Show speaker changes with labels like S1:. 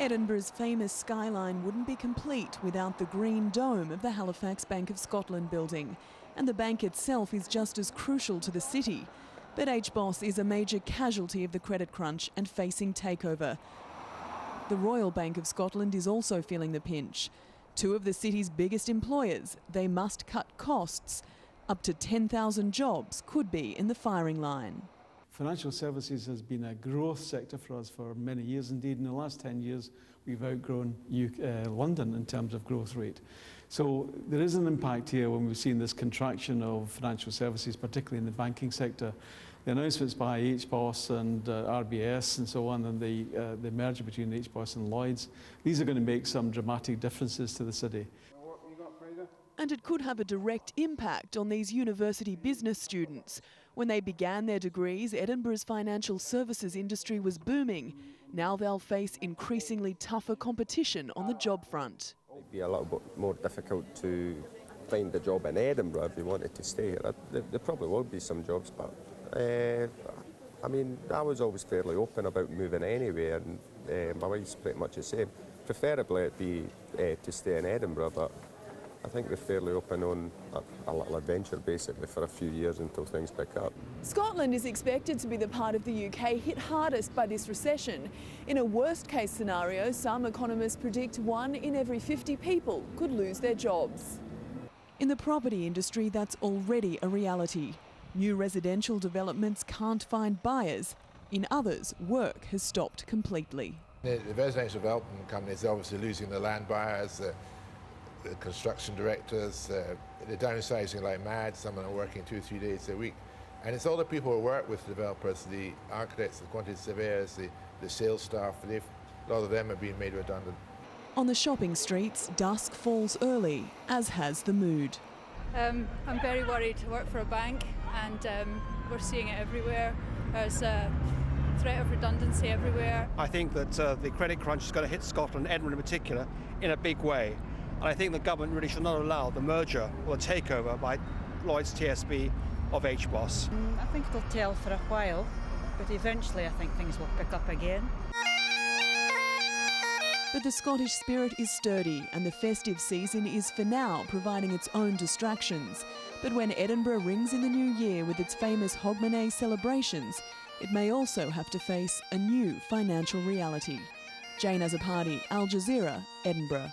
S1: Edinburgh's famous skyline wouldn't be complete without the green dome of the Halifax Bank of Scotland building, and the bank itself is just as crucial to the city. But HBOS is a major casualty of the credit crunch and facing takeover. The Royal Bank of Scotland is also feeling the pinch. Two of the city's biggest employers, they must cut costs. Up to 10,000 jobs could be in the firing line.
S2: Financial services has been a growth sector for us for many years. Indeed, in the last 10 years, we've outgrown London in terms of growth rate. So there is an impact here when we've seen this contraction of financial services, particularly in the banking sector. The announcements by HBOS and RBS and so on, and the merger between HBOS and Lloyds, these are going to make some dramatic differences to the city.
S1: And it could have a direct impact on these university business students. When they began their degrees, Edinburgh's financial services industry was booming. Now they'll face increasingly tougher competition on the job front.
S3: It'd be a little bit more difficult to find a job in Edinburgh if you wanted to stay here. There probably will be some jobs, but I mean, I was always fairly open about moving anywhere, and my wife's pretty much the same. Preferably it'd be to stay in Edinburgh, but I think we're fairly open on a little adventure basically for a few years until things pick up.
S1: Scotland is expected to be the part of the UK hit hardest by this recession. In a worst case scenario, some economists predict 1 in every 50 people could lose their jobs. In the property industry, that's already a reality. New residential developments can't find buyers. In others, work has stopped completely.
S4: The residential development companies are obviously losing the land buyers, the construction directors, they're downsizing like mad. Some are working 2 or 3 days a week. And it's all the people who work with developers, the architects, the quantity surveyors, the sales staff, a lot of them are being made redundant.
S1: On the shopping streets, dusk falls early, as has the mood.
S5: I'm very worried. I work for a bank and we're seeing it everywhere. There's a threat of redundancy everywhere.
S6: I think that the credit crunch is going to hit Scotland, Edinburgh in particular, in a big way. And I think the government really should not allow the merger or the takeover by Lloyds TSB of HBOS.
S7: I think it'll tell for a while, but eventually I think things will pick up again.
S1: But the Scottish spirit is sturdy, and the festive season is for now providing its own distractions. But when Edinburgh rings in the new year with its famous Hogmanay celebrations, it may also have to face a new financial reality. Jayne Azzopardi, Al Jazeera, Edinburgh.